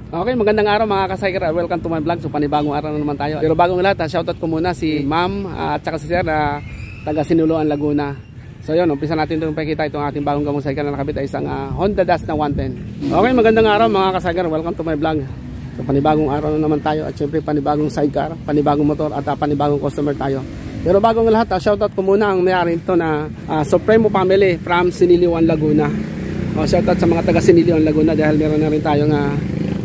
Okay, magandang araw mga ka-cyker. Welcome to my vlog. So panibagong araw na naman tayo. Pero bagong lahat, shoutout ko muna si Ma'am at saka si Sir na taga Sinuluan, Laguna. So yun, umpisa natin itong pakita itong ating bagong gamong cycle na nakabit ay isang Honda Dash na 110. Okay, magandang araw mga ka-cyker. Welcome to my vlog. So panibagong araw na naman tayo at syempre panibagong sidecar, panibagong motor at panibagong customer tayo. Pero bagong lahat, shoutout ko muna ang may-ari nito na Supremo Family from Siniliwan, Laguna. Shoutout sa mga taga Siniliwan, Laguna dahil meron na rin tayong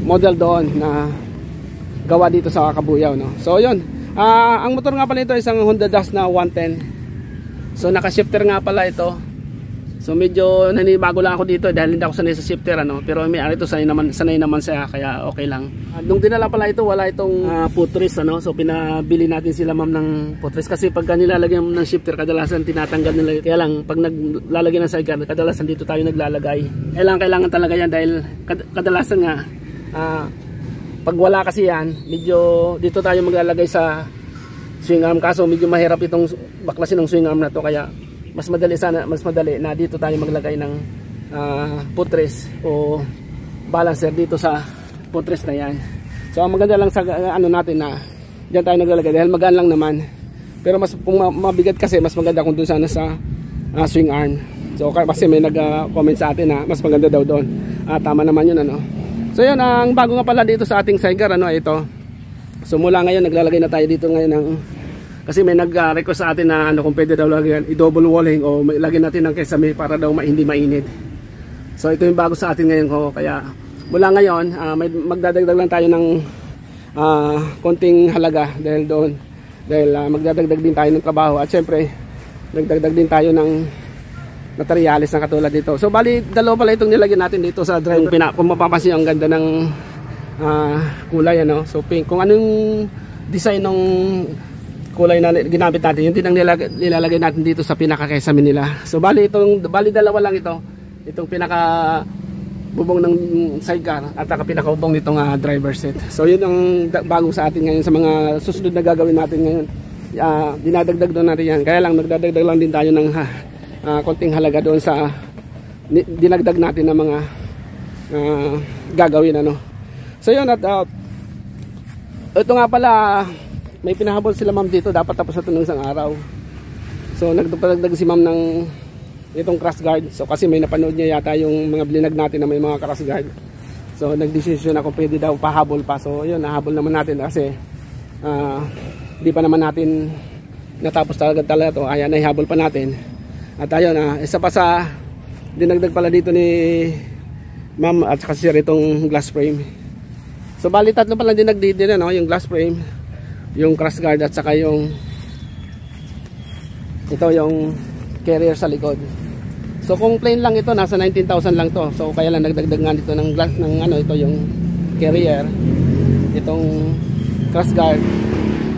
model doon na gawa dito sa Kabuyaw, no? So yun, ang motor nga pala ito ay isang Honda Dash na 110. So naka-shifter nga pala ito. So medyo nanibago lang ako dito dahil hindi ako sanay sa shifter, ano? Pero may-ari ito sanay naman siya, kaya okay lang. Nung dinala pala ito, wala itong footrest, ano? So pinabili natin sila ma'am ng footrest kasi pagka nilalagyan ng shifter kadalasan tinatanggal nila. Kaya lang pag naglalagay ng sidecar kadalasan dito tayo naglalagay. Kailangan talaga yan dahil kadalasan nga pag wala kasi yan, medyo dito tayo maglalagay sa swing arm, kaso medyo mahirap itong baklasin ng swing arm na to, kaya mas madali na dito tayo maglagay ng footrest o balancer dito sa footrest na yan. So ang maganda lang sa ano natin na diyan tayo naglalagay dahil magaan lang naman, pero mas kung mabigat kasi mas maganda kung dun sana sa swing arm. So kasi may nag-comment sa atin na mas maganda daw doon. Tama naman yun, ano. So yun, ang bago nga pala dito sa ating sidecar, ano, ito. So mula ngayon naglalagay na tayo dito ngayon ng, kasi may nag-request sa atin na ano, kung pwede daw lagyan i-double walling o lagyan natin ng kesame para daw hindi mainit. So ito yung bago sa atin ngayon ko, kaya mula ngayon magdadagdag lang tayo ng konting halaga dahil magdadagdag din tayo ng trabaho at syempre nagdagdag din tayo ng materialis na katulad dito. So bali dalawa pala itong nilagyan natin dito sa driver. Kung mapapansin ang ganda ng kulay, ano. So pink, kung anong design ng kulay na ginamit natin, yun din ang nilalagay natin dito sa pinaka-kesame nila. So bali dalawa lang ito. Itong pinaka bubong ng sidecar at saka pinaka-bubong nitong driver set. So yun ang bago sa atin ngayon sa mga susunod na gagawin natin ngayon. Dinadagdag doon natin yan. Kaya lang nagdadagdag lang din tayo ng konting halaga doon sa dinagdag natin na mga gagawin, ano. So yun, at ito nga pala may pinahabol sila ma'am dito, dapat tapos ito ng isang araw. So nagdagdag si ma'am ng itong crash guard. So kasi may napanood niya yata yung mga blinag natin na may mga crash guard. So nagdesisyon ako pwede daw pahabol pa. So yun, nahabol naman natin kasi di pa naman natin natapos talaga ito, kaya nahihabol pa natin. At ayun, isa pa sa dinagdag pala dito ni ma'am at saka sir itong glass frame. So bali tatlo pala dinagdag din, ano, yung glass frame, yung crash guard at saka yung yung carrier sa likod. So kung plain lang ito nasa 19,000 lang to. So kaya lang nagdagdag nga dito ng glass ng ano, ito yung carrier, itong crash guard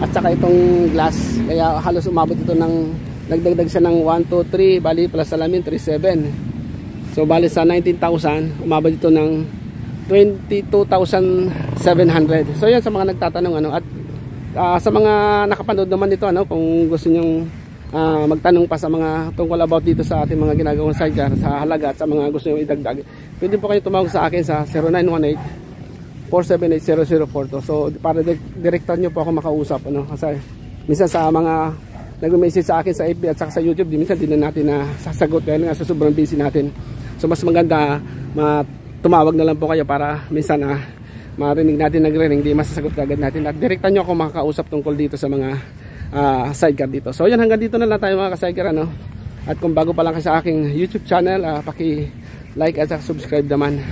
at saka itong glass. Kaya halos umabot ito ng nagdagdag siya ng 1, 2, 3, bali plus salamin 3,700. So bali sa 19,000 umabot ito ng 22,700. So yan sa mga nagtatanong, ano, at sa mga nakapanood naman dito, ano, kung gusto nyong magtanong pa sa mga tungkol about dito sa ating mga ginagawang sidecar, sa halaga at sa mga gusto nyong idagdag, pwede po kayo tumawag sa akin sa 0918-478-0042. So para direktan nyo po ako makausap, ano, kasi minsan sa mga nag-message sa akin sa FB at sa YouTube, minsan din na natin sasagot dahil nga sa sobrang busy natin. So mas maganda tumawag na lang po kayo para minsan marinig natin nagre-ring, di masasagot agad natin at direktan nyo ako makakausap tungkol dito sa mga sidecar dito. So yan, hanggang dito na lang tayo mga ka-sidecar, ano. At kung bago pa lang sa aking YouTube channel, paki-like at subscribe naman.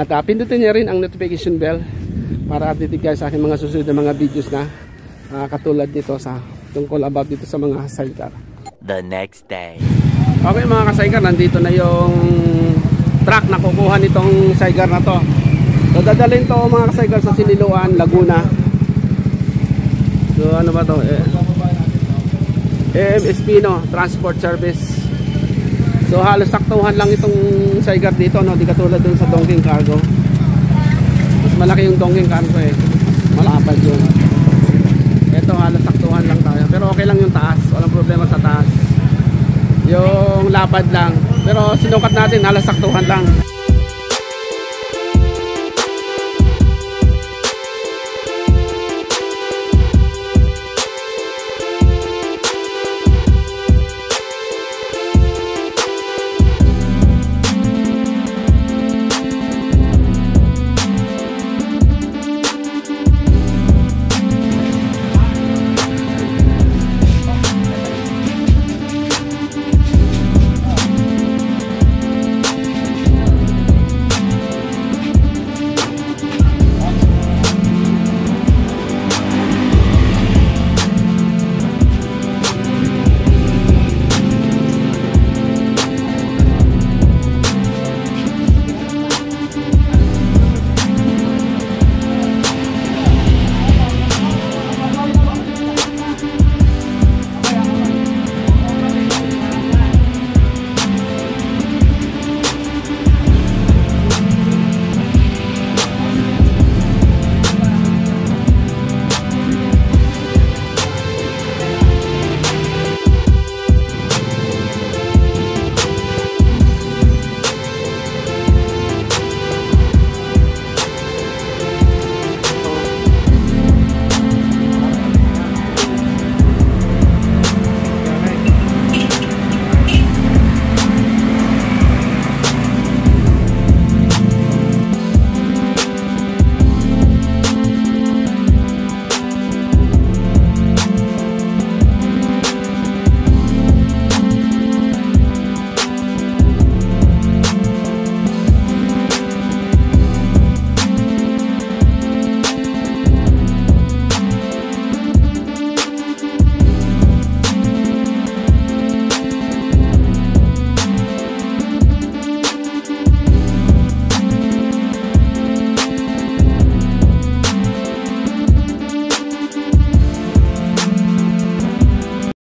At pindutin nyo rin ang notification bell para update kayo sa aking mga susunod na mga videos na katulad dito sa tungkol about dito sa mga sidecar. The next day. Okay mga ka-sidecar, nandito na yung truck na kukuha nitong sidecar na to. So dadalhin to mga ka-sidecar sa Siniluan, Laguna. So ano ba to? AMSP, no, Transport Service. So halos saktuhan lang itong sidecar dito, no, di katulad dun sa Dongking Cargo. Mas malaki yung Dongking Cargo, malapad yun. Ito halos saktuhan lang tayo, pero okay lang yung taas, walang problema sa taas. Yung lapad lang, pero sinukat natin halos saktuhan lang.